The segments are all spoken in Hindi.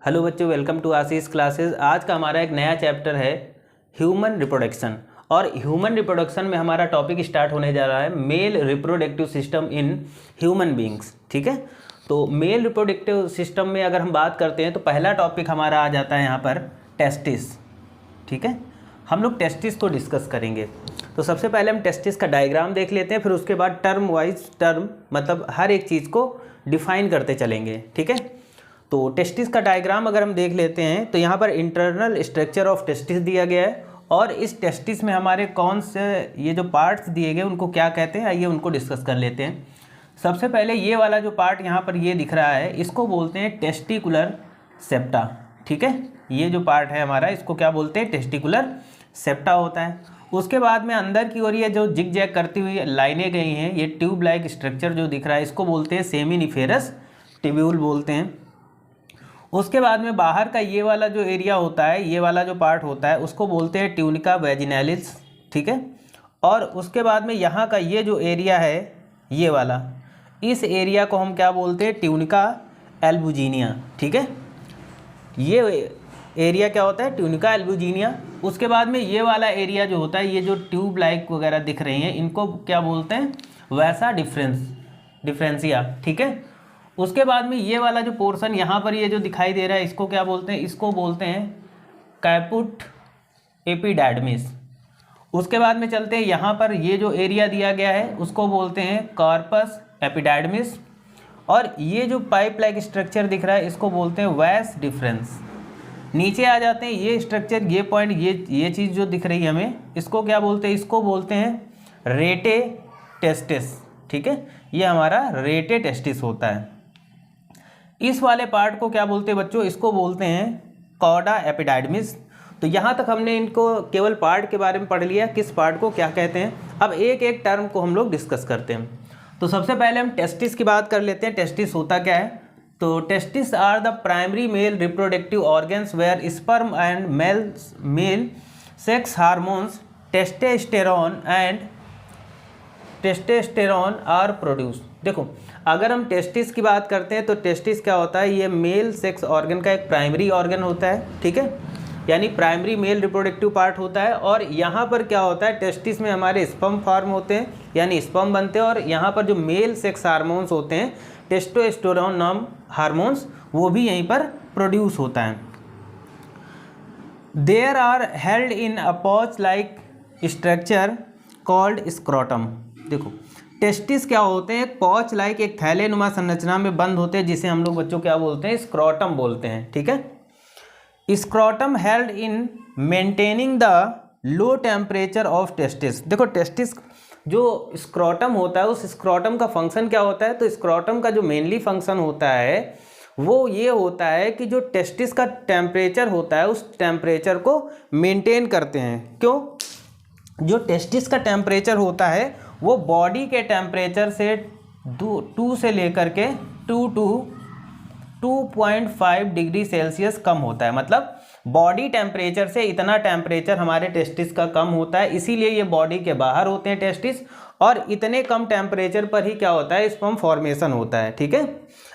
हेलो बच्चों, वेलकम टू आशीष क्लासेस। आज का हमारा एक नया चैप्टर है ह्यूमन रिप्रोडक्शन। और ह्यूमन रिप्रोडक्शन में हमारा टॉपिक स्टार्ट होने जा रहा है male reproductive system in human beings. ठीक है, तो मेल रिप्रोडक्टिव सिस्टम में अगर हम बात करते हैं तो पहला टॉपिक हमारा आ जाता है यहाँ पर टेस्टिस। ठीक है, हम लोग टेस्टिस को डिस्कस करेंगे। तो सबसे पहले हम टेस्टिस का डायग्राम देख लेते हैं, फिर उसके बाद टर्म वाइज टर्म मतलब हर एक चीज़ को डिफाइन करते चलेंगे। ठीक है, तो टेस्टिस का डायग्राम अगर हम देख लेते हैं तो यहाँ पर इंटरनल स्ट्रक्चर ऑफ टेस्टिस दिया गया है और इस टेस्टिस में हमारे कौन से ये जो पार्ट्स दिए गए उनको क्या कहते हैं, आइए उनको डिस्कस कर लेते हैं। सबसे पहले ये वाला जो पार्ट यहाँ पर ये दिख रहा है इसको बोलते हैं टेस्टिकुलर सेप्टा। ठीक है, ये जो पार्ट है हमारा इसको क्या बोलते हैं, टेस्टिकुलर सेप्टा होता है। उसके बाद में अंदर की ओर ये जो जिग जैग करती हुई लाइनें गई हैं, ये ट्यूब लाइक स्ट्रक्चर जो दिख रहा है इसको बोलते हैं सेमिनिफेरस ट्यूब्यूल बोलते हैं। उसके बाद में बाहर का ये वाला जो एरिया होता है, ये वाला जो पार्ट होता है उसको बोलते हैं ट्यूनिका वेजिनैलिस। ठीक है, और उसके बाद में यहाँ का ये जो एरिया है ये वाला, इस एरिया को हम क्या बोलते हैं, ट्यूनिका एल्बुजिनिया। ठीक है, ये एरिया क्या होता है, ट्यूनिका एल्बुजिनिया। उसके बाद में ये वाला एरिया जो होता है, ये जो ट्यूब लाइक वगैरह दिख रही हैं इनको क्या बोलते हैं, वैसा डिफरेंसिया। ठीक है, उसके बाद में ये वाला जो पोर्शन यहाँ पर ये जो दिखाई दे रहा है इसको क्या बोलते हैं, इसको बोलते हैं कैपुट एपिडार्मिस। उसके बाद में चलते हैं, यहाँ पर ये जो एरिया दिया गया है उसको बोलते हैं कॉर्पस एपिडार्मिस। और ये जो पाइप लाइक स्ट्रक्चर दिख रहा है इसको बोलते हैं वैस डिफरेंस। नीचे आ जाते हैं, ये स्ट्रक्चर, ये पॉइंट, ये चीज़ जो दिख रही है हमें इसको क्या बोलते हैं, इसको बोलते हैं रेटे टेस्टिस। ठीक है, ये हमारा रेटे टेस्टिस होता है। इस वाले पार्ट को क्या बोलते हैं बच्चों, इसको बोलते हैं कॉडा एपिडार्मिस। तो यहाँ तक हमने इनको केवल पार्ट के बारे में पढ़ लिया, किस पार्ट को क्या कहते हैं। अब एक एक टर्म को हम लोग डिस्कस करते हैं। तो सबसे पहले हम टेस्टिस की बात कर लेते हैं। टेस्टिस होता क्या है, तो testis are the primary male reproductive organs where sperm and male sex hormones testosterone are produce. देखो, अगर हम टेस्टिस की बात करते हैं तो टेस्टिस क्या होता है, ये मेल सेक्स ऑर्गन का एक प्राइमरी ऑर्गन होता है। ठीक है, यानी प्राइमरी मेल रिप्रोडक्टिव पार्ट होता है। और यहाँ पर क्या होता है, टेस्टिस में हमारे स्पर्म फॉर्म होते हैं, यानी स्पर्म बनते हैं। और यहाँ पर जो मेल सेक्स हार्मोन्स होते हैं, टेस्टोस्टेरोन नाम हार्मोन्स, वो भी यहीं पर प्रोड्यूस होता है। देयर आर हेल्ड इन अ पॉच लाइक स्ट्रक्चर कॉल्ड स्क्रोटम। देखो, टेस्टिस क्या होते हैं, पॉच लाइक एक थैले नुमा संरचना में बंद होते हैं, जिसे हम लोग बच्चों क्या बोलते हैं, स्क्रोटम बोलते हैं। ठीक है, scrotum held in maintaining the low temperature of testis. देखो, टेस्टिस जो स्क्रोटम होता है, उस स्क्रोटम का फंक्शन क्या होता है, तो स्क्रोटम का जो मेनली फंक्शन होता है वो ये होता है कि जो टेस्टिस का टेम्परेचर होता है उस टेम्परेचर को मेंटेन करते हैं। क्यों, जो टेस्टिस का टेम्परेचर होता है वो बॉडी के टेम्परेचर से 2 से लेकर के 2.5 डिग्री सेल्सियस कम होता है। मतलब बॉडी टेम्परेचर से इतना टेम्परेचर हमारे टेस्टिस का कम होता है, इसीलिए ये बॉडी के बाहर होते हैं टेस्टिस। और इतने कम टेम्परेचर पर ही क्या होता है, स्पर्म फॉर्मेशन होता है। ठीक है,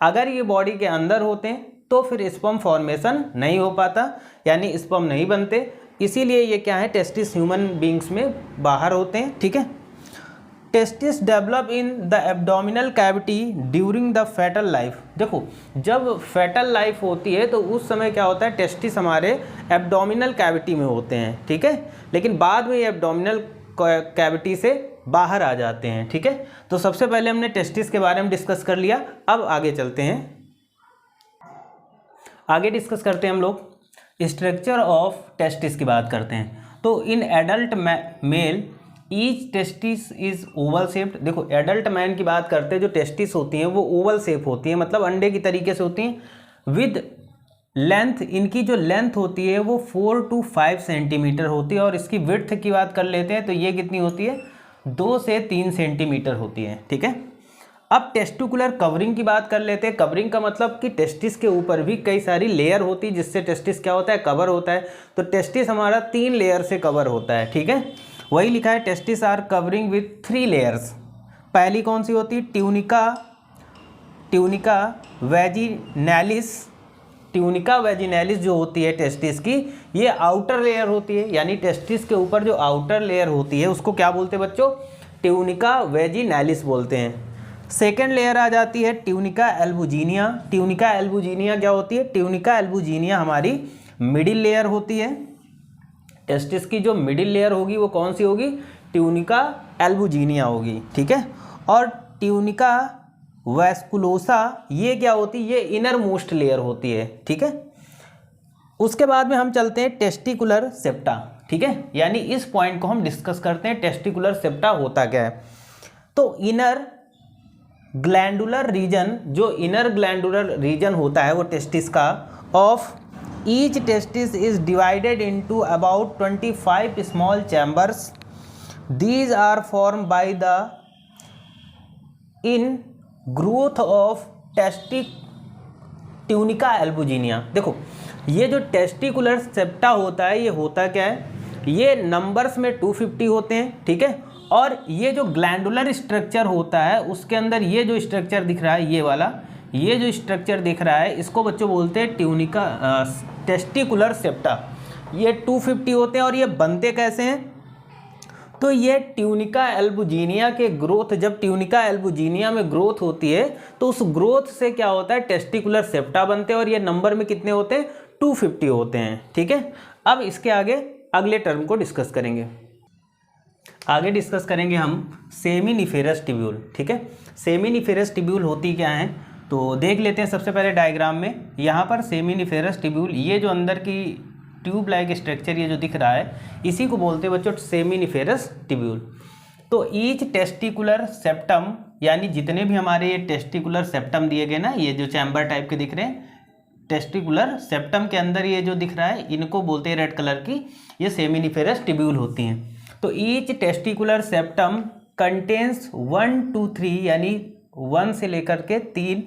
अगर ये बॉडी के अंदर होते हैं तो फिर स्पर्म फॉर्मेशन नहीं हो पाता, यानी स्पर्म नहीं बनते। इसीलिए ये क्या है, टेस्टिस ह्यूमन बींग्स में बाहर होते हैं। ठीक है, testis develop in the abdominal cavity during the fetal life. देखो, जब फेटल लाइफ होती है तो उस समय क्या होता है, टेस्टिस हमारे एब्डोमिनल कैविटी में होते हैं। ठीक है, लेकिन बाद में ये एब्डोमिनल कैविटी से बाहर आ जाते हैं। ठीक है, तो सबसे पहले हमने टेस्टिस के बारे में डिस्कस कर लिया। अब आगे चलते हैं, आगे डिस्कस करते हैं हम लोग स्ट्रक्चर ऑफ टेस्टिस की बात करते हैं। तो in adult mail each testis is Oval shaped. देखो, एडल्ट मैन की बात करते हैं, जो टेस्टिस होती हैं वो ओवल शेप होती हैं, मतलब अंडे की तरीके से होती हैं। विद लेंथ, इनकी जो लेंथ होती है वो 4 to 5 सेंटीमीटर होती है। और इसकी विड्थ की बात कर लेते हैं तो ये कितनी होती है, 2 से 3 सेंटीमीटर होती है। ठीक है, अब टेस्टिकुलर कवरिंग की बात कर लेते हैं। कवरिंग का मतलब कि टेस्टिस के ऊपर भी कई सारी लेयर होती है, जिससे टेस्टिस क्या होता है, कवर होता है। तो टेस्टिस हमारा 3 लेयर से कवर होता है। ठीक है, वही लिखा है, testis are covering with 3 layers. पहली कौन सी होती है, ट्यूनिका वेजिनैलिस। ट्यूनिका वेजिनैलिस जो होती है टेस्टिस की, ये आउटर लेयर होती है, यानी टेस्टिस के ऊपर जो आउटर लेयर होती है उसको क्या बोलते हैं बच्चों? ट्यूनिका वेजिनैलिस बोलते हैं। सेकेंड लेयर आ जाती है ट्यूनिका एल्बुजिनिया। ट्यूनिका एल्बुजिनिया क्या होती है? ट्यूनिका एल्बुजिनिया हमारी मिडिल लेयर होती है। टेस्टिस की जो मिडिल लेयर होगी वो कौन सी होगी? ट्यूनिका एल्बुजिनिया होगी, ठीक है। और ट्यूनिका वैस्कुलोसा ये क्या होती है? ये इनर मोस्ट लेयर होती है, ठीक है। उसके बाद में हम चलते हैं टेस्टिकुलर सेप्टा, ठीक है। यानी इस पॉइंट को हम डिस्कस करते हैं, टेस्टिकुलर सेप्टा होता क्या है। तो इनर ग्लैंडुलर रीजन, जो इनर ग्लैंडुलर रीजन होता है वो टेस्टिस का, of each testis is divided into about 25 small chambers. These are form by the in growth of tunica albuginea. देखो ये जो टेस्टिकुलर सेप्टा होता है ये होता क्या है? ये नंबर्स में 250 होते हैं, ठीक है। और ये जो ग्लैंडुलर स्ट्रक्चर होता है उसके अंदर ये जो स्ट्रक्चर दिख रहा है, ये वाला, ये जो स्ट्रक्चर दिख रहा है इसको बच्चों बोलते हैं ट्यूनिका टेस्टिकुलर सेप्टा। ये 250 होते हैं और ये बनते कैसे हैं? तो ये ट्यूनिका एल्बुजिनिया के ग्रोथ, जब ट्यूनिका एल्बुजिनिया में ग्रोथ होती है तो उस ग्रोथ से क्या होता है? टेस्टिकुलर सेप्टा बनते हैं और ये नंबर में कितने होते हैं? 250 होते हैं, ठीक है। अब इसके आगे अगले टर्म को डिस्कस करेंगे। आगे डिस्कस करेंगे हम सेमिनिफेरस ट्यूब्यूल, ठीक है। सेमिनिफेरस ट्यूब्यूल होती क्या है तो देख लेते हैं। सबसे पहले डायग्राम में यहाँ पर सेमिनिफेरस ट्यूब्यूल, ये जो अंदर की ट्यूब लाइक स्ट्रक्चर ये जो दिख रहा है इसी को बोलते हैं बच्चों सेमिनिफेरस ट्यूब्यूल। तो ईच टेस्टिकुलर सेप्टम, यानी जितने भी हमारे ये टेस्टिकुलर सेप्टम दिए गए ना, ये जो चैम्बर टाइप के दिख रहे हैं, टेस्टिकुलर सेप्टम के अंदर ये जो दिख रहा है इनको बोलते हैं रेड कलर की, ये सेमिनिफेरस ट्यूब्यूल होती हैं। तो each testicular septum contains 1 to 3, यानी 1 से लेकर के 3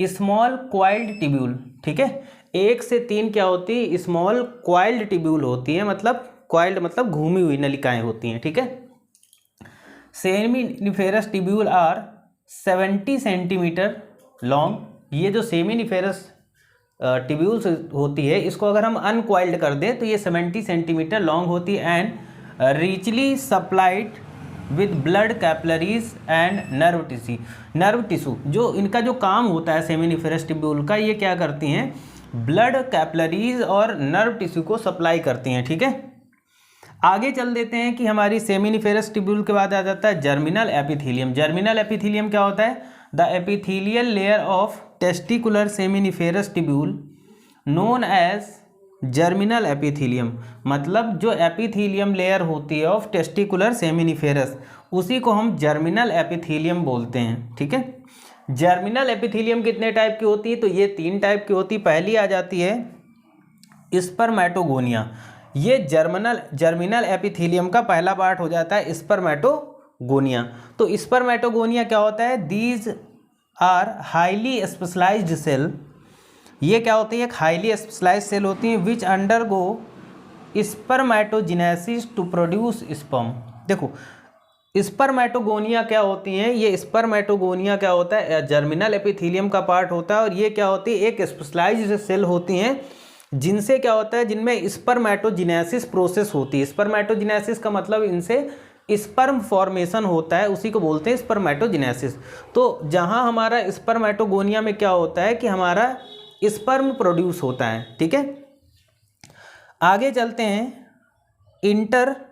स्मॉल क्वाइल्ड ट्यूब्यूल, ठीक है। 1 से 3 क्या होती है? स्मॉल क्वाइल्ड ट्यूब्यूल होती है, मतलब क्वाइल्ड मतलब घूमी हुई नलिकाएं होती हैं, ठीक है। Seminiferous tubule are 70 centimetre long. ये जो सेमिनिफेरस ट्यूब्यूल्स होती है इसको अगर हम अनक्वाइल्ड कर दें तो ये 70 सेंटीमीटर लॉन्ग होती है and richly supplied with blood capillaries and nerve tissue. जो इनका जो काम होता है सेमिनिफेरस ट्यूब्यूल का, ये क्या करती हैं? ब्लड कैपिलरीज और नर्व टिश्यू को सप्लाई करती हैं, ठीक है। आगे चल देते हैं कि हमारी सेमिनिफेरस ट्यूब्यूल के बाद आ जाता है जर्मिनल एपिथेलियम। जर्मिनल एपिथेलियम क्या होता है? The epithelial layer of testicular seminiferous tubule known as germinal epithelium. मतलब जो एपिथेलियम लेयर होती है ऑफ टेस्टिकुलर सेमिनिफेरस उसी को हम जर्मिनल एपिथेलियम बोलते हैं, ठीक है। जर्मिनल एपिथेलियम कितने टाइप की होती है? तो ये 3 टाइप की होती है। पहली आ जाती है स्पर्मेटोगोनिया। ये जर्मिनल एपिथेलियम का पहला पार्ट हो जाता है स्पर्मेटोगोनिया। तो स्पर्मेटोगोनिया क्या होता है? These are highly specialised cell. ये क्या होती है? एक हाईली स्पेशलाइज्ड सेल होती है which undergo spermatogenesis to produce sperm. देखो स्पर्मेटोगोनिया क्या होती हैं? ये स्पर्मेटोगोनिया क्या होता है? जर्मिनल एपिथेलियम का पार्ट होता है और ये क्या होती है? एक स्पेशलाइज्ड सेल होती हैं जिनसे क्या होता है? जिनमें स्पर्मेटोजेनेसिस प्रोसेस होती है। स्पर्मेटोजेनेसिस का मतलब इनसे स्पर्म फॉर्मेशन होता है, उसी को बोलते हैं स्पर्मेटोजेनेसिस। तो जहाँ हमारा स्पर्मेटोगोनिया में क्या होता है कि हमारा स्पर्म प्रोड्यूस होता है, ठीक है। आगे चलते हैं इंटरस्टेटियल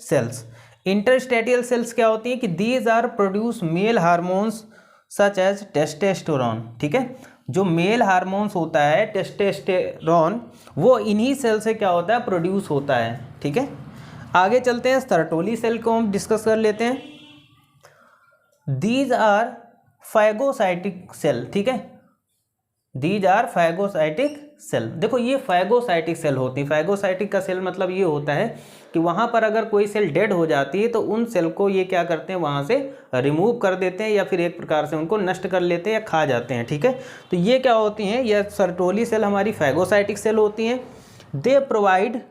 सेल्स। इंटरस्टेटियल सेल्स क्या होती है कि these are produce male hormones such as testosterone, ठीक है। जो मेल हार्मोन्स होता है टेस्टोस्टेरोन वो इन्हीं सेल से क्या होता है? प्रोड्यूस होता है, ठीक है। आगे चलते हैं सर्टोली सेल को हम डिस्कस कर लेते हैं। दीज आर फैगोसाइटिक सेल, ठीक है। These are phagocytic cell. देखो ये फैगोसाइटिक सेल होती है। फैगोसाइटिक का सेल मतलब ये होता है कि वहाँ पर अगर कोई सेल डेड हो जाती है तो उन सेल को ये क्या करते हैं? वहाँ से रिमूव कर देते हैं या फिर एक प्रकार से उनको नष्ट कर लेते हैं या खा जाते हैं, ठीक है। तो ये क्या होती हैं? ये सर्टोली सेल हमारी फैगोसाइटिक सेल होती हैं। They provide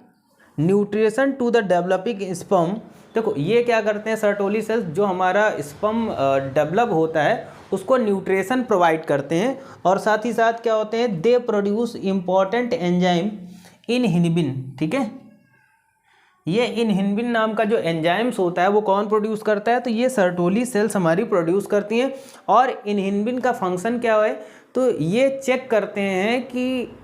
nutrition to the developing sperm. देखो ये क्या करते हैं? सर्टोली सेल्स जो हमारा स्पर्म डेवलप होता है उसको न्यूट्रिशन प्रोवाइड करते हैं, और साथ ही साथ क्या होते हैं, they produce important enzyme inhibin. ठीक है, ये इनहिबिन नाम का जो एंजाइम्स होता है वो कौन प्रोड्यूस करता है, तो ये सर्टोली सेल्स हमारी प्रोड्यूस करती हैं। और इनहिबिन का फंक्शन क्या है, तो ये चेक करते हैं कि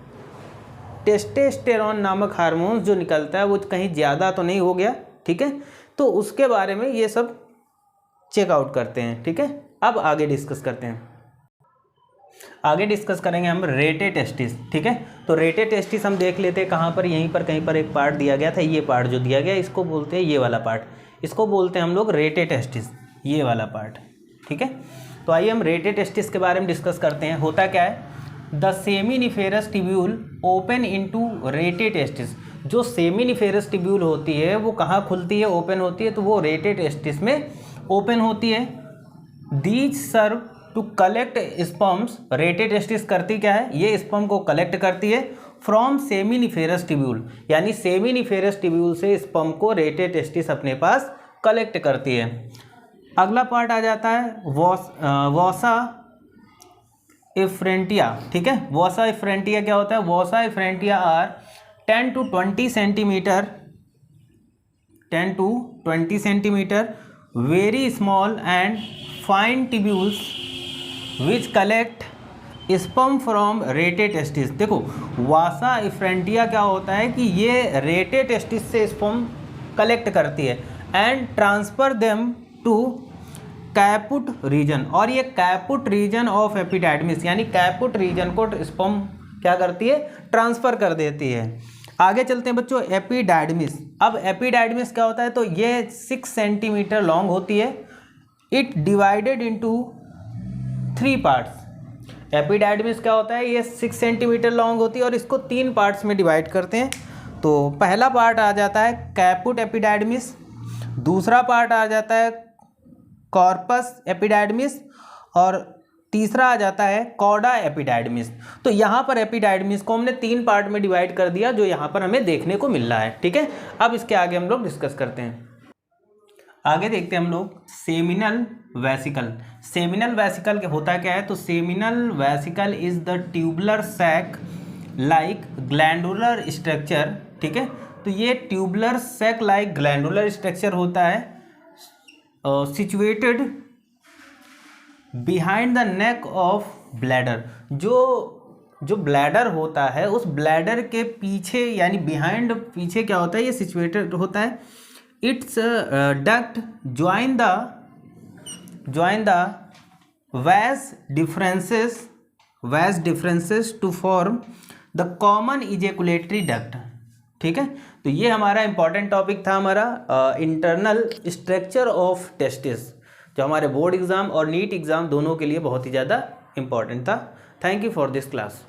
टेस्टोस्टेरोन नामक हार्मोन्स जो निकलता है वो कहीं ज़्यादा तो नहीं हो गया। ठीक है, तो उसके बारे में ये सब चेकआउट करते हैं। ठीक है, अब आगे डिस्कस करते हैं। आगे डिस्कस करेंगे हम रेटे टेस्टिस। ठीक है, तो रेटे टेस्टिस हम देख लेते हैं कहाँ पर, यहीं पर कहीं पर एक पार्ट दिया गया था, ये पार्ट जो दिया गया इसको बोलते हैं, ये वाला पार्ट इसको बोलते हैं हम लोग रेटे टेस्टिस, ये वाला पार्ट। ठीक है, तो आइए हम रेटे टेस्टिस के बारे में डिस्कस करते हैं। होता क्या है, the seminiferous tubule open into rate testis. जो सेमिनिफेरस टिब्यूल होती है वो कहाँ खुलती है, ओपन होती है, तो वो रेटे टेस्टिस में ओपन होती है। These serve to collect sperms. Rete testis करती क्या है, ये स्पर्म को कलेक्ट करती है फ्रॉम सेमिनिफेरस टिब्यूल, यानी सेमिनिफेरस टिब्यूल से स्पर्म को रेटे टेस्टिस अपने पास कलेक्ट करती है। अगला पार्ट आ जाता है वोसा इफ्रेंटिया। ठीक है, वोसा इफ्रेंटिया क्या होता है, vasa efferentia are 10 to 20 centimetre, 10 to 20 centimetre very small and fine tubules which collect sperm from rete testis. देखो वासा इफ्रेंटिया क्या होता है कि ये रेटे टेस्टिस से स्पर्म कलेक्ट करती है and transfer them to caput region, और ये कैपुट रीजन ऑफ एपिडाइडमिस, यानी कैपुट रीजन को स्पर्म क्या करती है, ट्रांसफर कर देती है। आगे चलते हैं बच्चों, एपिडाइडमिस। अब एपिडाइडमिस क्या होता है, तो ये 6 सेंटीमीटर लॉन्ग होती है। It divided into 3 parts. Epididymis क्या होता है, ये 6 सेंटीमीटर लॉन्ग होती है और इसको 3 पार्ट्स में डिवाइड करते हैं। तो पहला पार्ट आ जाता है कैपुट एपिडाइडमिस, दूसरा पार्ट आ जाता है कॉर्पस एपिडाइडमिस, और तीसरा आ जाता है कॉडा एपिडाइडमिस। तो यहाँ पर एपिडाइडमिस को हमने 3 पार्ट में डिवाइड कर दिया, जो यहाँ पर हमें देखने को मिल रहा है। ठीक है, अब इसके आगे हम लोग डिस्कस करते हैं। आगे देखते हैं हम लोग सेमिनल वेसिकल। सेमिनल वेसिकल होता क्या है, तो seminal vesicle is the tubular sac like glandular structure. ठीक है, तो ये tubular sac like glandular structure होता है situated behind the neck of bladder. जो ब्लैडर होता है उस ब्लैडर के पीछे, यानी बिहाइंड, पीछे क्या होता है, ये सिचुएटेड होता है। Its duct join the vas deferens to form the common ejaculatory duct. ठीक है, तो ये हमारा इंपॉर्टेंट टॉपिक था, हमारा इंटरनल स्ट्रक्चर ऑफ टेस्टिस, जो हमारे बोर्ड एग्ज़ाम और नीट एग्ज़ाम दोनों के लिए बहुत ही ज़्यादा इंपॉर्टेंट था। Thank you for this class.